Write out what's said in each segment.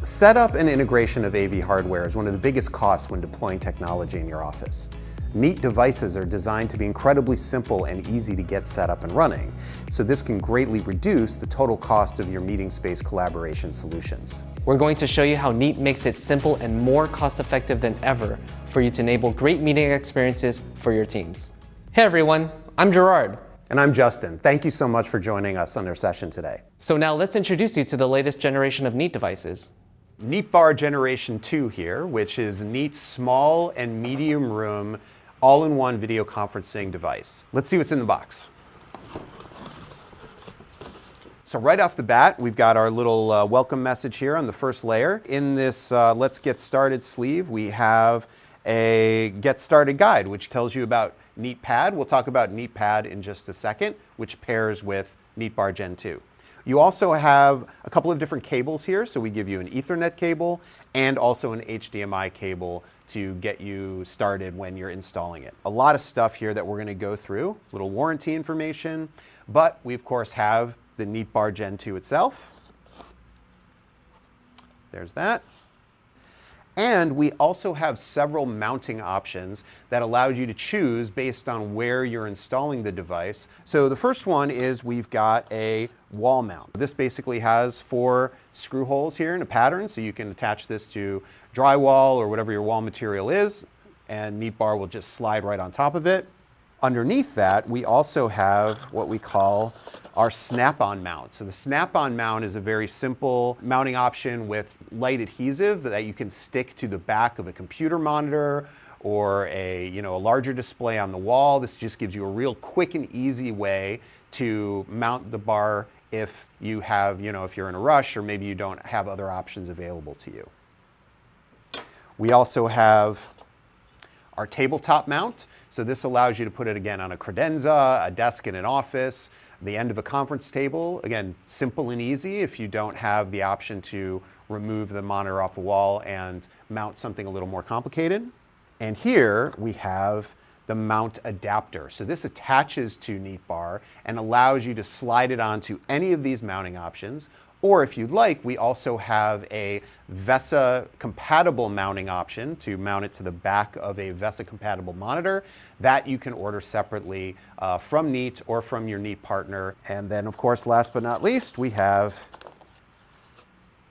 Setup and integration of AV hardware is one of the biggest costs when deploying technology in your office. Neat devices are designed to be incredibly simple and easy to get set up and running, so this can greatly reduce the total cost of your meeting space collaboration solutions. We're going to show you how Neat makes it simple and more cost-effective than ever for you to enable great meeting experiences for your teams. Hey everyone, I'm Gerard. And I'm Justin. Thank you so much for joining us on our session today. So now let's introduce you to the latest generation of Neat devices. NeatBar Generation 2 here, which is Neat's small and medium room all-in-one video conferencing device. Let's see what's in the box. So right off the bat, we've got our little welcome message here on the first layer. In this Let's Get Started sleeve, we have a Get Started guide, which tells you about NeatPad. We'll talk about NeatPad in just a second, which pairs with NeatBar Gen 2. You also have a couple of different cables here. So we give you an Ethernet cable and also an HDMI cable to get you started when you're installing it. A lot of stuff here that we're going to go through, a little warranty information, but we of course have the NeatBar Gen 2 itself. There's that. And we also have several mounting options that allow you to choose based on where you're installing the device. So the first one is we've got a wall mount. This basically has 4 screw holes here in a pattern, so you can attach this to drywall or whatever your wall material is, and NeatBar will just slide right on top of it. Underneath that, we also have what we call our snap-on mount. So the snap-on mount is a very simple mounting option with light adhesive that you can stick to the back of a computer monitor or a larger display on the wall. This just gives you a real quick and easy way to mount the bar if you have, if you're in a rush or maybe you don't have other options available to you. We also have our tabletop mount. So this allows you to put it again on a credenza, a desk in an office, the end of a conference table. Again, simple and easy if you don't have the option to remove the monitor off the wall and mount something a little more complicated. And here we have the mount adapter. So this attaches to NeatBar and allows you to slide it onto any of these mounting options. Or if you'd like, we also have a VESA-compatible mounting option to mount it to the back of a VESA-compatible monitor that you can order separately from Neat or from your Neat partner. And then, of course, last but not least, we have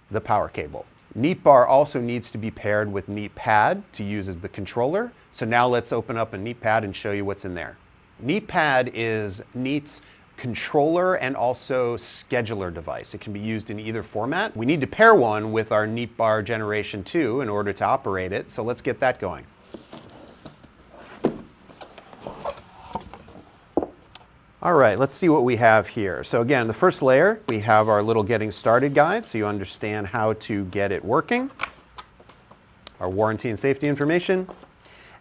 the power cable. NeatBar also needs to be paired with NeatPad to use as the controller. So now let's open up a NeatPad and show you what's in there. NeatPad is Neat's controller and also scheduler device. It can be used in either format. We need to pair one with our NeatBar Generation 2 in order to operate it, so let's get that going. All right, let's see what we have here. So again, the first layer, we have our little getting started guide, so you understand how to get it working. Our warranty and safety information.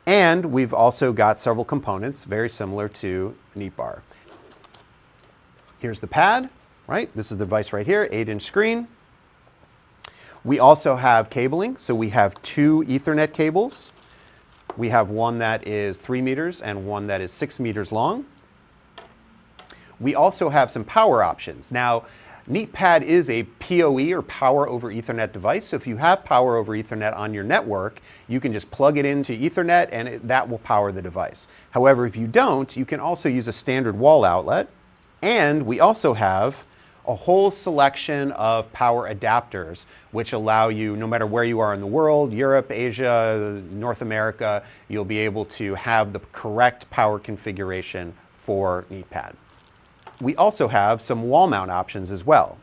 And we've also got several components very similar to NeatBar. Here's the pad, right? This is the device right here, 8-inch screen. We also have cabling, so we have 2 Ethernet cables. We have one that is 3 meters and one that is 6 meters long. We also have some power options. Now, NeatPad is a PoE or Power over Ethernet device, so if you have Power over Ethernet on your network, you can just plug it into Ethernet and that will power the device. However, if you don't, you can also use a standard wall outlet. And we also have a whole selection of power adapters, which allow you, no matter where you are in the world, Europe, Asia, North America, you'll be able to have the correct power configuration for NeatPad. We also have some wall mount options as well.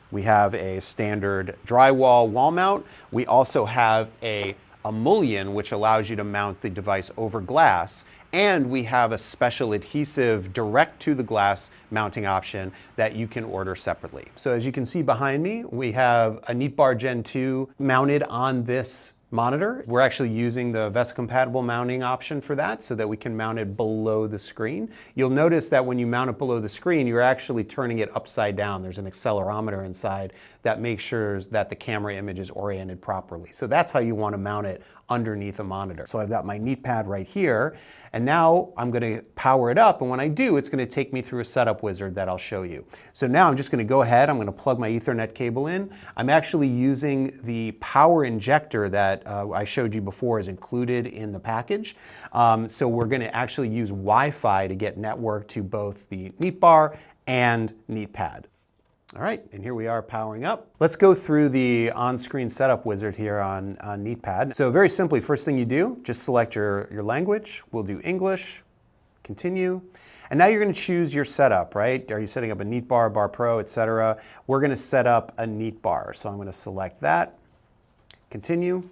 We have a standard drywall wall mount. We also have a mullion, which allows you to mount the device over glass. And we have a special adhesive direct to the glass mounting option that you can order separately. So as you can see behind me, we have a NeatBar Gen 2 mounted on this monitor. We're actually using the VESA-compatible mounting option for that so that we can mount it below the screen. You'll notice that when you mount it below the screen, you're actually turning it upside down. There's an accelerometer inside that makes sure that the camera image is oriented properly. So that's how you want to mount it underneath a monitor. So I've got my Neat pad right here, and now I'm going to power it up, and when I do, it's going to take me through a setup wizard that I'll show you. So now I'm just going to go ahead, I'm going to plug my Ethernet cable in. I'm actually using the power injector that I showed you before is included in the package. So we're going to actually use Wi-Fi to get network to both the Neat bar and Neat pad. All right, and here we are powering up. Let's go through the on-screen setup wizard here on Neat pad. So very simply, first thing you do, just select your language. We'll do English, continue. And now you're going to choose your setup, right? Are you setting up a Neat bar, Bar Pro, etc.? We're going to set up a Neat bar. So I'm going to select that, continue.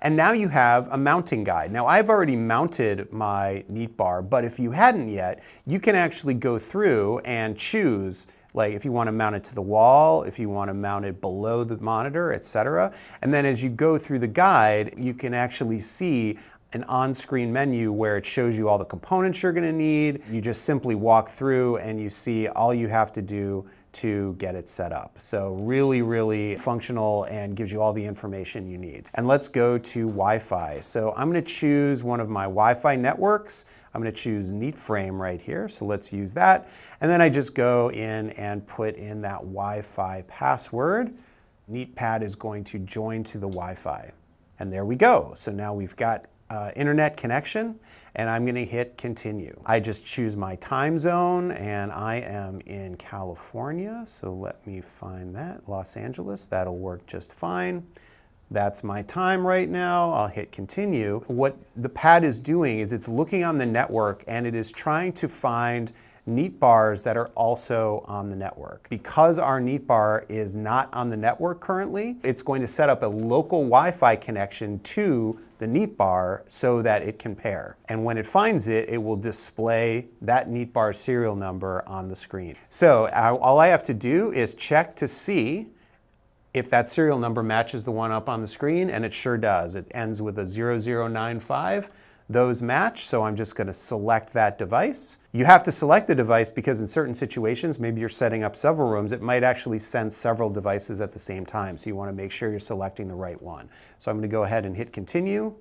And now you have a mounting guide. Now I've already mounted my Neat bar, but if you hadn't yet, you can actually go through and choose, like if you want to mount it to the wall, if you want to mount it below the monitor, etc. And then as you go through the guide, you can actually see an on-screen menu where it shows you all the components you're going to need. You just simply walk through and you see all you have to do to get it set up. So really, really functional and gives you all the information you need. And let's go to Wi-Fi. So I'm going to choose one of my Wi-Fi networks. I'm going to choose Neat Frame right here. So let's use that. And then I just go in and put in that Wi-Fi password. Neat pad is going to join to the Wi-Fi. And there we go. So now we've got internet connection, and I'm going to hit continue. I just choose my time zone, and I am in California, so let me find that, Los Angeles. That'll work just fine. That's my time right now. I'll hit continue. What the pad is doing is it's looking on the network, and it is trying to find Neat bars that are also on the network. Because our Neat bar is not on the network currently, it's going to set up a local Wi-Fi connection to the Neat bar so that it can pair. And when it finds it, it will display that Neat bar serial number on the screen. So all I have to do is check to see if that serial number matches the one up on the screen, and it sure does. It ends with a 0095. Those match, so I'm just going to select that device. You have to select the device because in certain situations, maybe you're setting up several rooms, it might actually send several devices at the same time, so you want to make sure you're selecting the right one. So I'm going to go ahead and hit continue,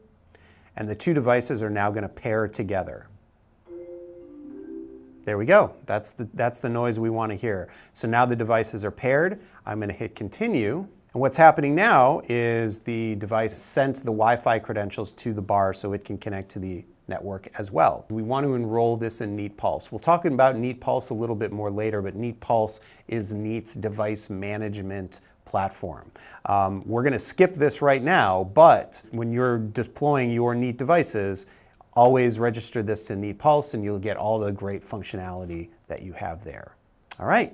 and the two devices are now going to pair together. There we go. That's the noise we want to hear. So now the devices are paired. I'm going to hit continue. And what's happening now is the device sent the Wi-Fi credentials to the bar so it can connect to the network as well. We want to enroll this in Neat Pulse. We'll talk about Neat Pulse a little bit more later, but Neat Pulse is Neat's device management platform. We're going to skip this right now, but when you're deploying your Neat devices, always register this to Neat Pulse and you'll get all the great functionality that you have there. All right.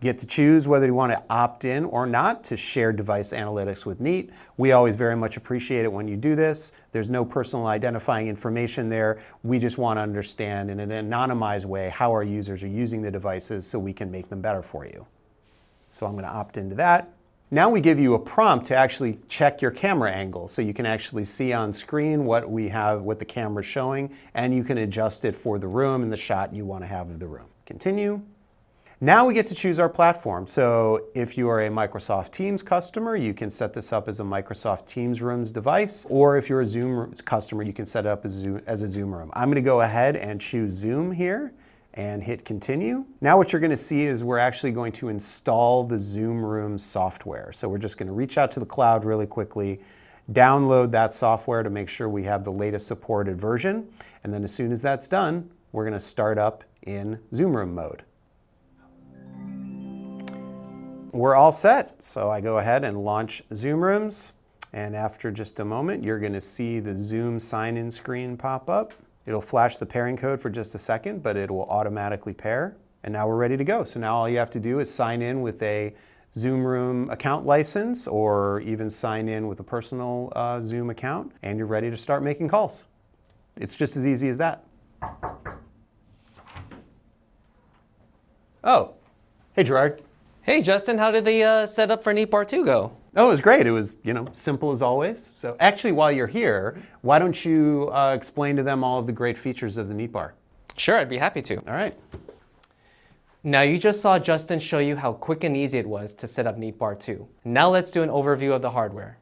You get to choose whether you want to opt in or not to share device analytics with Neat. We always very much appreciate it when you do this. There's no personal identifying information there. We just want to understand in an anonymized way how our users are using the devices so we can make them better for you. So I'm going to opt into that. Now we give you a prompt to actually check your camera angle so you can actually see on screen what the camera's showing, and you can adjust it for the room and the shot you want to have of the room. Continue. Now we get to choose our platform. So if you are a Microsoft Teams customer, you can set this up as a Microsoft Teams Rooms device, or if you're a Zoom customer, you can set it up as a Zoom room. I'm going to go ahead and choose Zoom here and hit continue. Now what you're going to see is we're actually going to install the Zoom Rooms software. So we're just going to reach out to the cloud really quickly, download that software to make sure we have the latest supported version, and then as soon as that's done, we're going to start up in Zoom Room mode. We're all set, so I go ahead and launch Zoom Rooms, and after just a moment, you're going to see the Zoom sign-in screen pop up. It'll flash the pairing code for just a second, but it will automatically pair, and now we're ready to go. So now all you have to do is sign in with a Zoom Room account license, or even sign in with a personal Zoom account, and you're ready to start making calls. It's just as easy as that. Oh, hey Gerard. Hey Justin, how did the setup for Neat Bar 2 go? Oh, it was great. It was, simple as always. So actually, while you're here, why don't you explain to them all of the great features of the Neat Bar? Sure, I'd be happy to. All right. Now you just saw Justin show you how quick and easy it was to set up Neat Bar 2. Now let's do an overview of the hardware.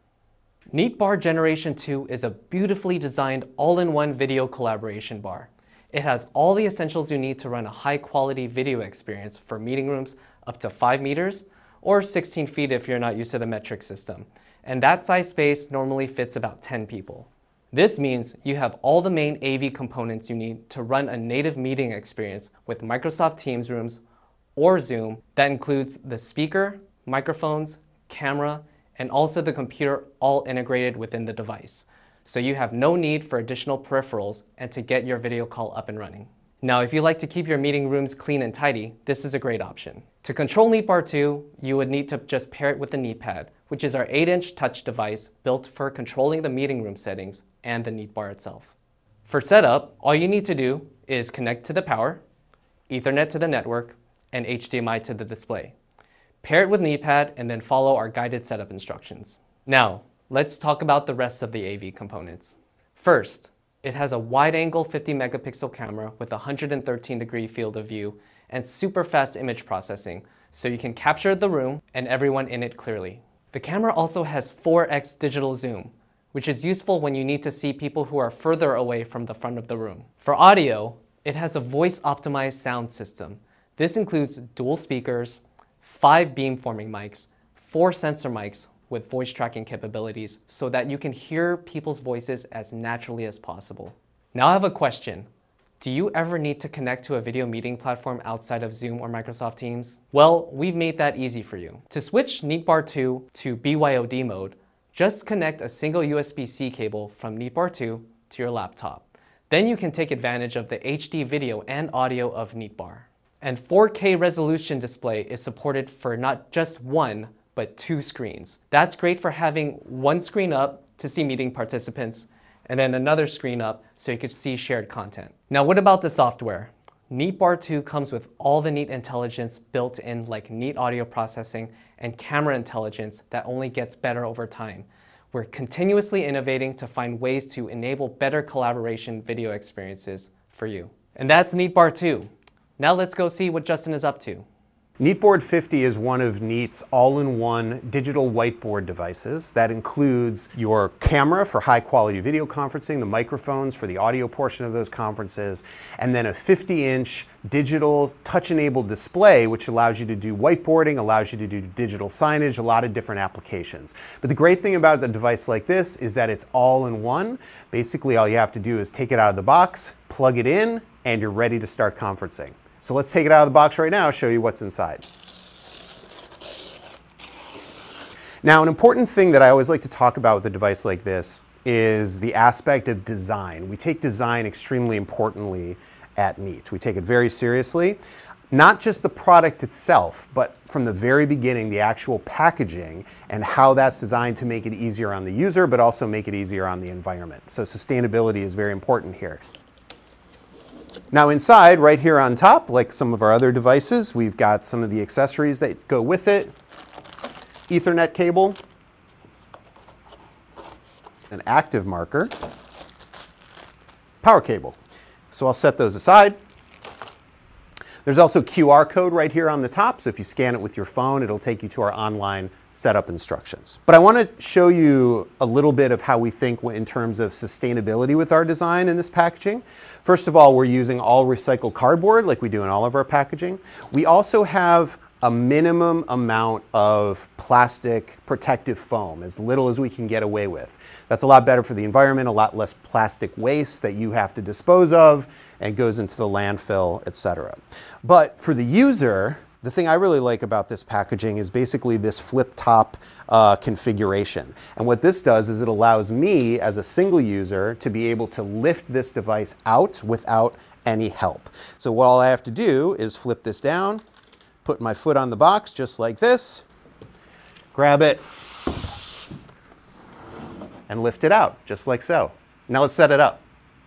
Neat Bar Generation 2 is a beautifully designed all-in-one video collaboration bar. It has all the essentials you need to run a high-quality video experience for meeting rooms up to 5 meters or 16 feet if you're not used to the metric system. And that size space normally fits about 10 people. This means you have all the main AV components you need to run a native meeting experience with Microsoft Teams rooms or Zoom that includes the speaker, microphones, camera, and also the computer all integrated within the device. So you have no need for additional peripherals and to get your video call up and running. Now, if you like to keep your meeting rooms clean and tidy, this is a great option. To control Neat Bar 2, you would need to just pair it with the NeatPad, which is our 8-inch touch device built for controlling the meeting room settings and the Neat Bar itself. For setup, all you need to do is connect to the power, Ethernet to the network, and HDMI to the display. Pair it with NeatPad and then follow our guided setup instructions. Now, let's talk about the rest of the AV components. First, it has a wide-angle 50 megapixel camera with a 113-degree field of view and super fast image processing, so you can capture the room and everyone in it clearly. The camera also has 4x digital zoom, which is useful when you need to see people who are further away from the front of the room. For audio, it has a voice-optimized sound system. This includes dual speakers, 5 beamforming mics, 4 sensor mics with voice tracking capabilities so that you can hear people's voices as naturally as possible. Now I have a question. Do you ever need to connect to a video meeting platform outside of Zoom or Microsoft Teams? Well, we've made that easy for you. To switch Neat Bar 2 to BYOD mode, just connect a single USB-C cable from Neat Bar 2 to your laptop. Then you can take advantage of the HD video and audio of Neat Bar. And 4K resolution display is supported for not just one, but 2 screens. That's great for having one screen up to see meeting participants and then another screen up so you could see shared content. Now what about the software? Neat Bar 2 comes with all the Neat intelligence built in, like Neat audio processing and camera intelligence that only gets better over time. We're continuously innovating to find ways to enable better collaboration video experiences for you. And that's Neat Bar 2. Now let's go see what Justin is up to. NeatBoard 50 is one of Neat's all-in-one digital whiteboard devices that includes your camera for high-quality video conferencing, the microphones for the audio portion of those conferences, and then a 50-inch digital touch-enabled display which allows you to do whiteboarding, allows you to do digital signage, a lot of different applications. But the great thing about a device like this is that it's all-in-one. Basically, all you have to do is take it out of the box, plug it in, and you're ready to start conferencing. So let's take it out of the box right now, show you what's inside. Now, an important thing that I always like to talk about with a device like this is the aspect of design. We take design extremely importantly at Neat. We take it very seriously. Not just the product itself, but from the very beginning, the actual packaging and how that's designed to make it easier on the user, but also make it easier on the environment. So sustainability is very important here. Now inside, right here on top, like some of our other devices, we've got some of the accessories that go with it. Ethernet cable, an active marker, power cable. So I'll set those aside. There's also QR code right here on the top, so if you scan it with your phone, it'll take you to our online setup instructions. But I want to show you a little bit of how we think in terms of sustainability with our design in this packaging. First of all, we're using all recycled cardboard like we do in all of our packaging. We also have a minimum amount of plastic protective foam, as little as we can get away with. That's a lot better for the environment, a lot less plastic waste that you have to dispose of and goes into the landfill, etc. But for the user, the thing I really like about this packaging is basically this flip top configuration. And what this does is it allows me as a single user to be able to lift this device out without any help. So what all I have to do is flip this down, put my foot on the box just like this, grab it, and lift it out just like so. Now let's set it up.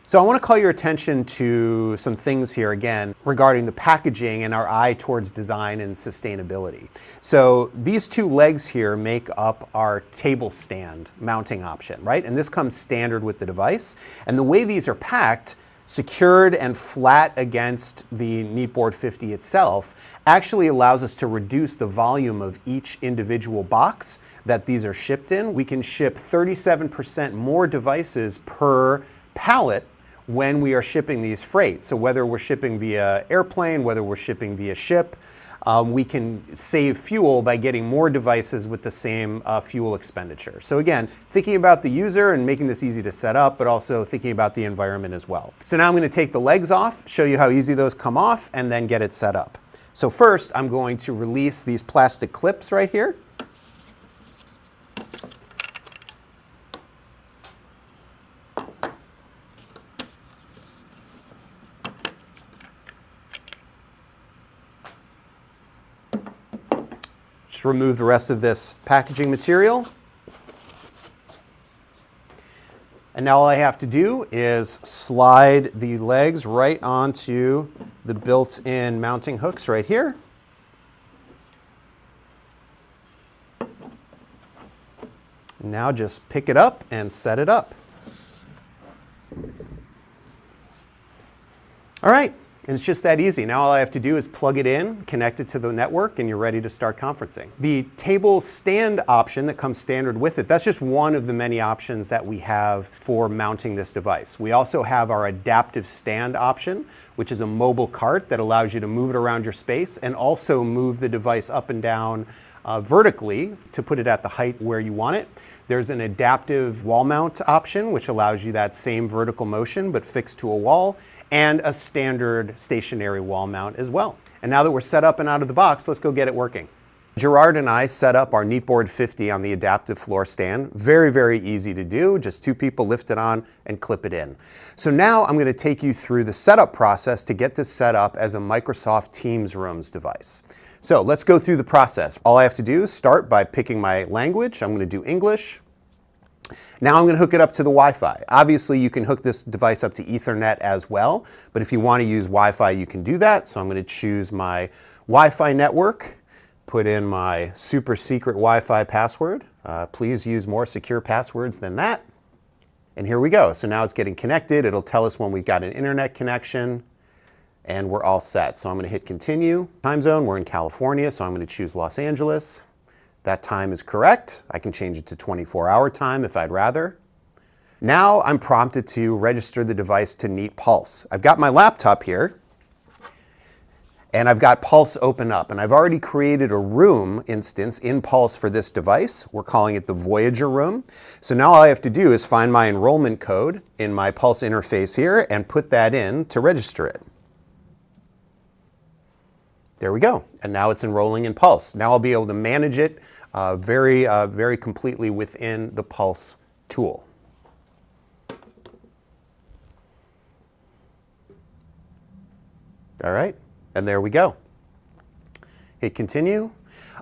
So I want to call your attention to some things here again regarding the packaging and our eye towards design and sustainability. So these two legs here make up our table stand mounting option, right? And this comes standard with the device. And the way these are packed, secured and flat against the Neatboard 50 itself, actually allows us to reduce the volume of each individual box that these are shipped in. We can ship 37% more devices per pallet when we are shipping these freight. So whether we're shipping via airplane, whether we're shipping via ship, we can save fuel by getting more devices with the same fuel expenditure. So again, thinking about the user and making this easy to set up, but also thinking about the environment as well. So now I'm going to take the legs off, show you how easy those come off, and then get it set up. So first, I'm going to release these plastic clips right here. Just remove the rest of this packaging material. And now all I have to do is slide the legs right onto the built-in mounting hooks right here. Now just pick it up and set it up. All right. And it's just that easy. Now all I have to do is plug it in, connect it to the network, and you're ready to start conferencing. The table stand option that comes standard with it, that's just one of the many options that we have for mounting this device. We also have our adaptive stand option, which is a mobile cart that allows you to move it around your space and also move the device up and down vertically to put it at the height where you want it. There's an adaptive wall mount option, which allows you that same vertical motion but fixed to a wall, and a standard stationary wall mount as well. And now that we're set up and out of the box, let's go get it working. Gerard and I set up our Neatboard 50 on the adaptive floor stand. Very, very easy to do. Just two people lift it on and clip it in. So now I'm going to take you through the setup process to get this set up as a Microsoft Teams Rooms device. So let's go through the process. All I have to do is start by picking my language. I'm going to do English. Now I'm going to hook it up to the Wi-Fi. Obviously, you can hook this device up to Ethernet as well, but if you want to use Wi-Fi, you can do that. So I'm going to choose my Wi-Fi network, put in my super secret Wi-Fi password. Please use more secure passwords than that. And here we go. So now it's getting connected. It'll tell us when we've got an internet connection, and we're all set. So I'm going to hit continue. Time zone, we're in California, so I'm going to choose Los Angeles. That time is correct. I can change it to 24-hour time if I'd rather. Now I'm prompted to register the device to Neat Pulse. I've got my laptop here, and I've got Pulse open up, and I've already created a room instance in Pulse for this device. We're calling it the Voyager room. So now all I have to do is find my enrollment code in my Pulse interface here and put that in to register it. There we go. And now it's enrolling in Pulse. Now I'll be able to manage it very completely within the Pulse tool. All right, and there we go. Hit continue.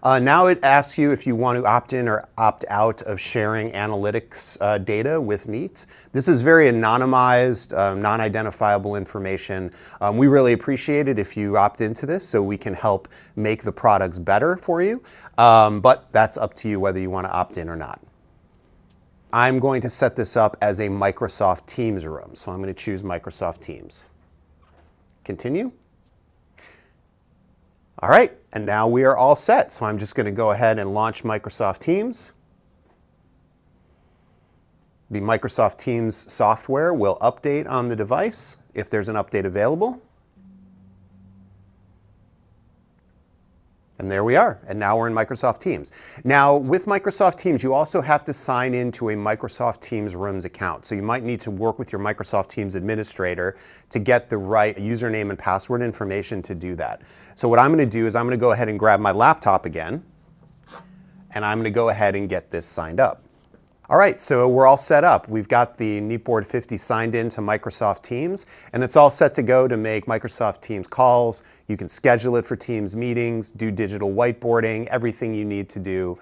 Now it asks you if you want to opt in or opt out of sharing analytics data with Neat. This is very anonymized, non-identifiable information. We really appreciate it if you opt into this so we can help make the products better for you. But that's up to you whether you want to opt in or not. I'm going to set this up as a Microsoft Teams room. So I'm going to choose Microsoft Teams. Continue. All right, and now we are all set. So I'm just going to go ahead and launch Microsoft Teams. The Microsoft Teams software will update on the device if there's an update available. And there we are. And now we're in Microsoft Teams. Now, with Microsoft Teams, you also have to sign into a Microsoft Teams Rooms account. So you might need to work with your Microsoft Teams administrator to get the right username and password information to do that. So what I'm going to do is I'm going to go ahead and grab my laptop again, and I'm going to go ahead and get this signed up. All right, so we're all set up. We've got the Neatboard 50 signed into Microsoft Teams, and it's all set to go to make Microsoft Teams calls, You can schedule it for Teams meetings, do digital whiteboarding, everything you need to do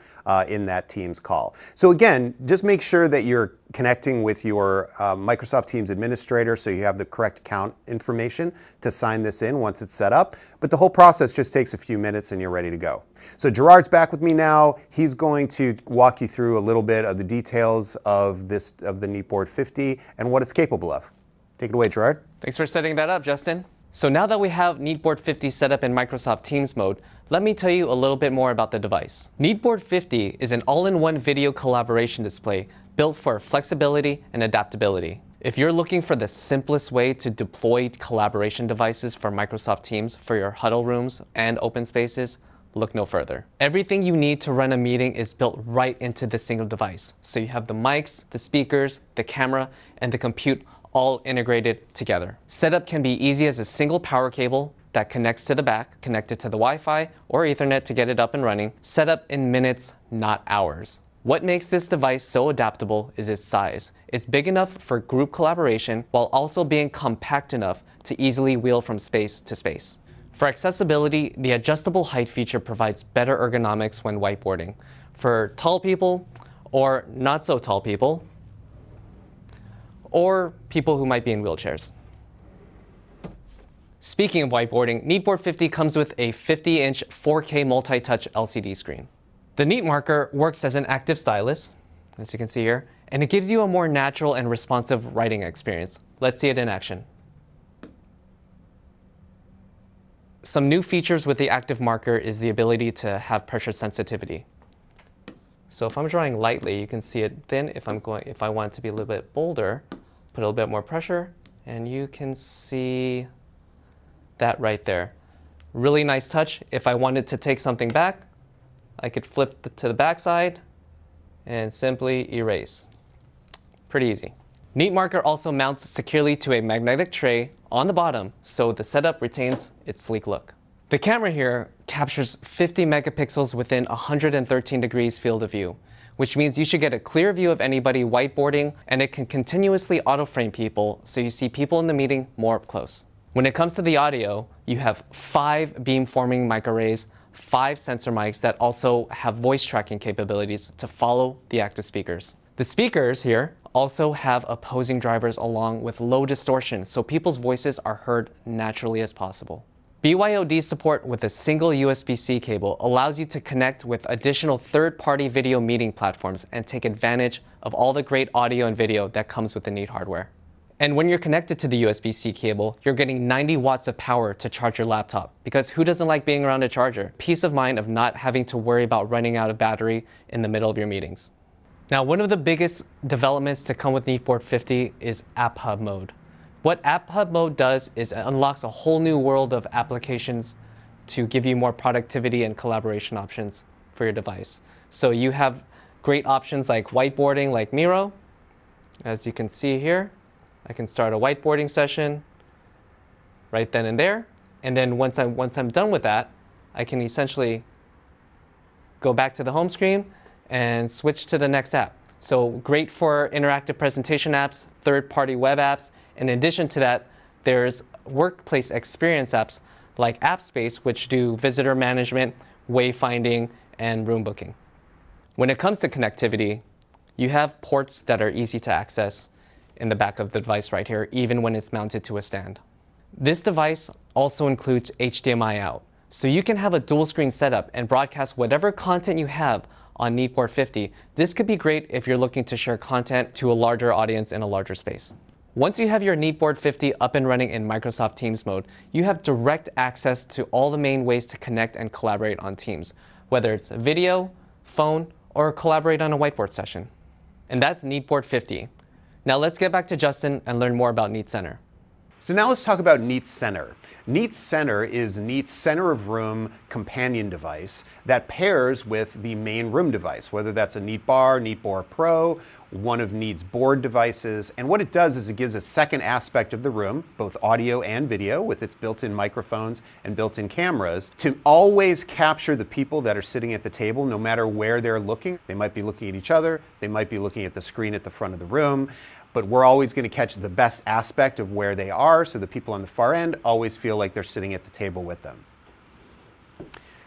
in that Teams call. So again, just make sure that you're connecting with your Microsoft Teams administrator so you have the correct account information to sign this in once it's set up. But the whole process just takes a few minutes and you're ready to go. So Gerard's back with me now. He's going to walk you through a little bit of the details of the NeatBoard 50 and what it's capable of. Take it away, Gerard. Thanks for setting that up, Justin. So now that we have NeatBoard 50 set up in Microsoft Teams mode, let me tell you a little bit more about the device. NeatBoard 50 is an all-in-one video collaboration display built for flexibility and adaptability. If you're looking for the simplest way to deploy collaboration devices for Microsoft Teams for your huddle rooms and open spaces, look no further. Everything you need to run a meeting is built right into this single device. So you have the mics, the speakers, the camera, and the compute all integrated together. Setup can be easy as a single power cable that connects to the back, connected to the Wi-Fi or Ethernet to get it up and running. Setup in minutes, not hours. What makes this device so adaptable is its size. It's big enough for group collaboration while also being compact enough to easily wheel from space to space. For accessibility, the adjustable height feature provides better ergonomics when whiteboarding. For tall people or not so tall people, or people who might be in wheelchairs. Speaking of whiteboarding, NeatBoard 50 comes with a 50-inch 4K multi-touch LCD screen. The Neat Marker works as an active stylus, as you can see here, and it gives you a more natural and responsive writing experience. Let's see it in action. Some new features with the active marker is the ability to have pressure sensitivity. So if I'm drawing lightly, you can see it thin. If I want it to be a little bit bolder, put a little bit more pressure, and you can see that right there. Really nice touch. If I wanted to take something back, I could flip to the back side and simply erase. Pretty easy. Neat Marker also mounts securely to a magnetic tray on the bottom, so the setup retains its sleek look. The camera here captures 50 megapixels within 113 degrees field of view, which means you should get a clear view of anybody whiteboarding, and it can continuously auto-frame people so you see people in the meeting more up close. When it comes to the audio, you have 5 beamforming microarrays, 5 sensor mics that also have voice tracking capabilities to follow the active speakers. The speakers here also have opposing drivers along with low distortion, so people's voices are heard naturally as possible. BYOD support with a single USB-C cable allows you to connect with additional third-party video meeting platforms and take advantage of all the great audio and video that comes with the Neat hardware. And when you're connected to the USB-C cable, you're getting 90 watts of power to charge your laptop, because who doesn't like being around a charger? Peace of mind of not having to worry about running out of battery in the middle of your meetings. Now, one of the biggest developments to come with NeatBoard 50 is App Hub mode. What App Hub mode does is it unlocks a whole new world of applications to give you more productivity and collaboration options for your device. So you have great options like whiteboarding, like Miro. As you can see here, I can start a whiteboarding session right then and there. And then once I'm done with that, I can essentially go back to the home screen and switch to the next app. So great for interactive presentation apps, third-party web apps. In addition to that, there's workplace experience apps like AppSpace, which do visitor management, wayfinding, and room booking. When it comes to connectivity, you have ports that are easy to access in the back of the device right here, even when it's mounted to a stand. This device also includes HDMI out, so you can have a dual screen setup and broadcast whatever content you have on NeatBoard 50. This could be great if you're looking to share content to a larger audience in a larger space. Once you have your NeatBoard 50 up and running in Microsoft Teams mode, you have direct access to all the main ways to connect and collaborate on Teams, whether it's video, phone, or collaborate on a whiteboard session. And that's NeatBoard 50. Now let's get back to Justin and learn more about Neat Center. So now let's talk about Neat Center. Neat Center is Neat's center of room companion device that pairs with the main room device, whether that's a Neat Bar, Neat Bar Pro, one of Neat's board devices. And what it does is it gives a second aspect of the room, both audio and video, with its built-in microphones and built-in cameras, to always capture the people that are sitting at the table, no matter where they're looking. They might be looking at each other, they might be looking at the screen at the front of the room. but we're always going to catch the best aspect of where they are, so the people on the far end always feel like they're sitting at the table with them.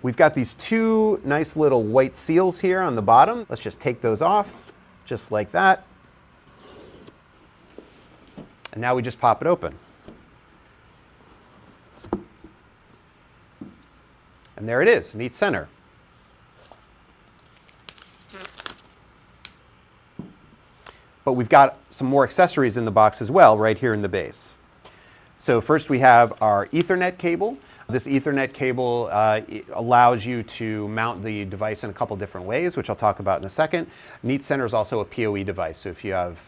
We've got these two nice little white seals here on the bottom. Let's just take those off, just like that. And now we just pop it open. And there it is, Neat Center. But we've got some more accessories in the box as well, right here in the base. So first we have our Ethernet cable. This Ethernet cable allows you to mount the device in a couple different ways, which I'll talk about in a second. Neat Center is also a PoE device, so if you have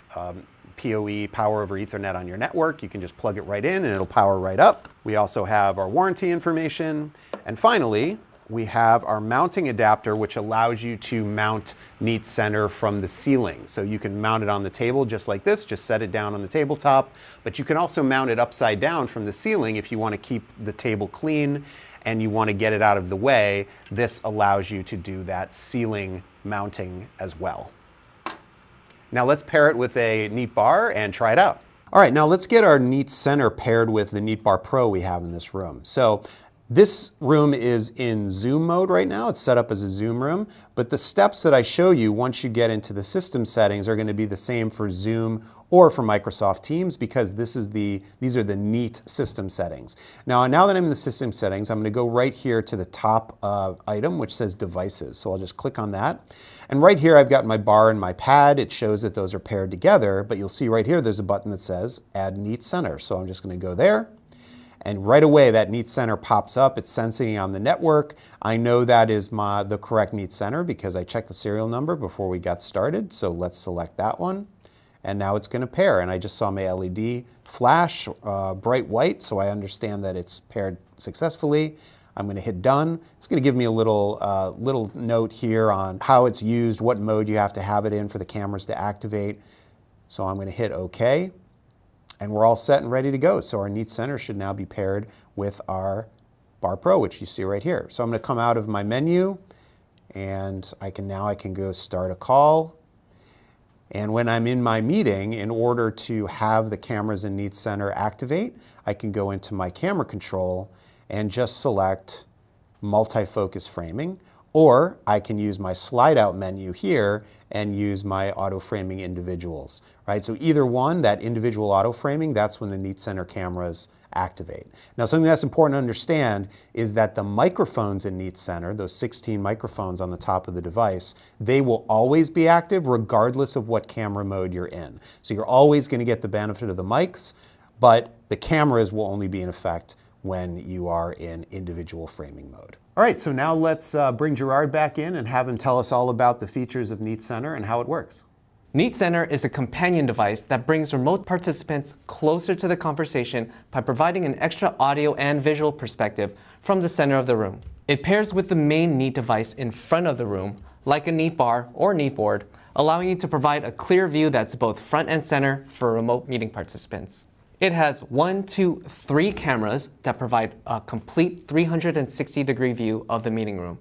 PoE, power over Ethernet, on your network, you can just plug it right in and it'll power right up. We also have our warranty information. And finally, we have our mounting adapter, which allows you to mount Neat Center from the ceiling. So you can mount it on the table just like this, just set it down on the tabletop, but you can also mount it upside down from the ceiling if you want to keep the table clean and you want to get it out of the way. This allows you to do that ceiling mounting as well. Now let's pair it with a Neat Bar and try it out. All right, now let's get our Neat Center paired with the Neat Bar Pro we have in this room. So this room is in zoom mode right now. It's set up as a zoom room, but the steps that I show you once you get into the system settings are going to be the same for Zoom or for Microsoft Teams, because these are the Neat system settings. Now that I'm in the system settings, I'm going to go right here to the top item, which says devices. So I'll just click on that. And right here, I've got my bar and my pad. It shows that those are paired together, but you'll see right here, there's a button that says Add Neat Center. So I'm just going to go there. And right away, that Neat Center pops up. It's sensing on the network. I know that is the correct Neat Center because I checked the serial number before we got started. So let's select that one. And now it's going to pair. And I just saw my LED flash bright white, so I understand that it's paired successfully. I'm going to hit done. It's going to give me a little note here on how it's used, what mode you have to have it in for the cameras to activate. So I'm going to hit OK. And we're all set and ready to go. So our Neat Center should now be paired with our Bar Pro, which you see right here. So I'm going to come out of my menu, and I can go start a call. And when I'm in my meeting, in order to have the cameras in Neat Center activate, I can go into my camera control and just select multi-focus framing, or I can use my slide out menu here and use my auto framing individuals, right? So either one, that individual auto framing, that's when the Neat Center cameras activate. Now, something that's important to understand is that the microphones in Neat Center, those 16 microphones on the top of the device, they will always be active regardless of what camera mode you're in. So you're always going to get the benefit of the mics, but the cameras will only be in effect when you are in individual framing mode. All right, so now let's bring Gerard back in and have him tell us all about the features of Neat Center and how it works. Neat Center is a companion device that brings remote participants closer to the conversation by providing an extra audio and visual perspective from the center of the room. It pairs with the main Neat device in front of the room, like a Neat Bar or Neat Board, allowing you to provide a clear view that's both front and center for remote meeting participants. It has 1, 2, 3 cameras that provide a complete 360-degree view of the meeting room.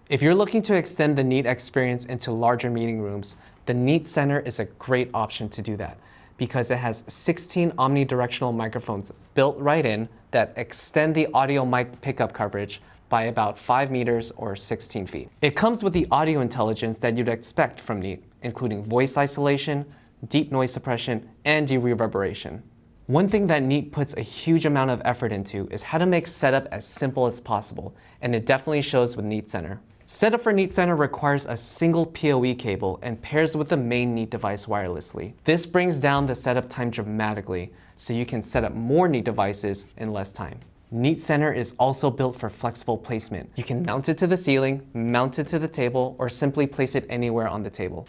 If you're looking to extend the Neat experience into larger meeting rooms, the Neat Center is a great option to do that because it has 16 omnidirectional microphones built right in that extend the audio mic pickup coverage by about 5 meters or 16 feet. It comes with the audio intelligence that you'd expect from Neat, including voice isolation, deep noise suppression, and de-reverberation. One thing that Neat puts a huge amount of effort into is how to make setup as simple as possible, and it definitely shows with Neat Center. Setup for Neat Center requires a single PoE cable and pairs with the main Neat device wirelessly. This brings down the setup time dramatically, so you can set up more Neat devices in less time. Neat Center is also built for flexible placement. You can mount it to the ceiling, mount it to the table, or simply place it anywhere on the table.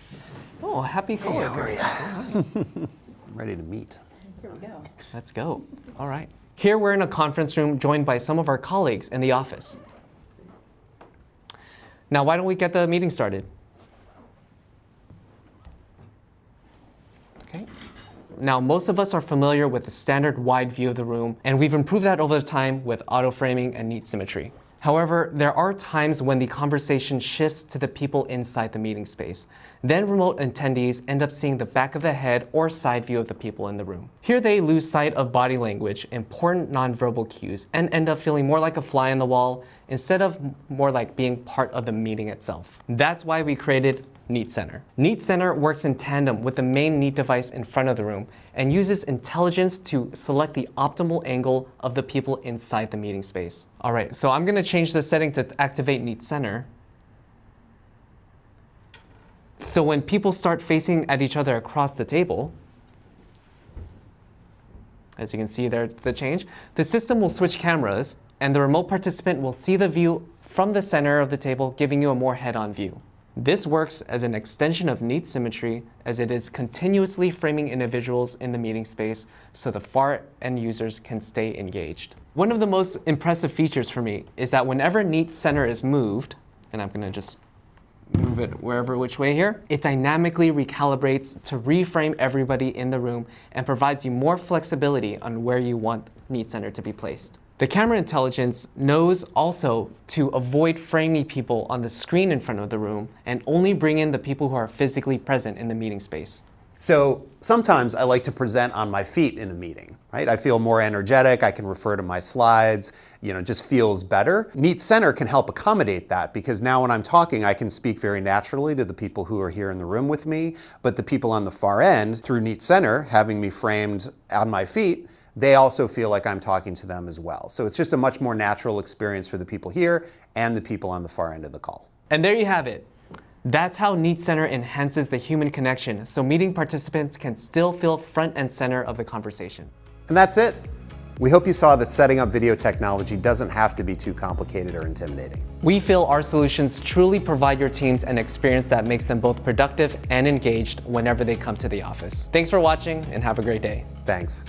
Oh, happy coworkers. I'm ready to meet. Here we go. Let's go. All right. Here we're in a conference room joined by some of our colleagues in the office. Now, why don't we get the meeting started? Okay. Now, most of us are familiar with the standard wide view of the room, and we've improved that over time with auto framing and Neat symmetry. However, there are times when the conversation shifts to the people inside the meeting space. Then remote attendees end up seeing the back of the head or side view of the people in the room. Here they lose sight of body language, important nonverbal cues, and end up feeling more like a fly on the wall instead of more like being part of the meeting itself. That's why we created Neat Center. Neat Center works in tandem with the main Neat device in front of the room and uses intelligence to select the optimal angle of the people inside the meeting space. All right, so I'm gonna change the setting to activate Neat Center. So when people start facing at each other across the table, as you can see there, the change, the system will switch cameras and the remote participant will see the view from the center of the table, giving you a more head-on view. This works as an extension of Neat symmetry, as it is continuously framing individuals in the meeting space so the far end users can stay engaged. One of the most impressive features for me is that whenever Neat Center is moved, and I'm going to just move it wherever which way here, it dynamically recalibrates to reframe everybody in the room and provides you more flexibility on where you want Neat Center to be placed. The camera intelligence knows also to avoid framing people on the screen in front of the room and only bring in the people who are physically present in the meeting space. So sometimes I like to present on my feet in a meeting, right? I feel more energetic, I can refer to my slides, it just feels better. Neat Center can help accommodate that because now when I'm talking, I can speak very naturally to the people who are here in the room with me, but the people on the far end, through Neat Center, having me framed on my feet, they also feel like I'm talking to them as well. So it's just a much more natural experience for the people here and the people on the far end of the call. And there you have it. That's how Neat Center enhances the human connection so meeting participants can still feel front and center of the conversation. And that's it. We hope you saw that setting up video technology doesn't have to be too complicated or intimidating. We feel our solutions truly provide your teams an experience that makes them both productive and engaged whenever they come to the office. Thanks for watching and have a great day. Thanks.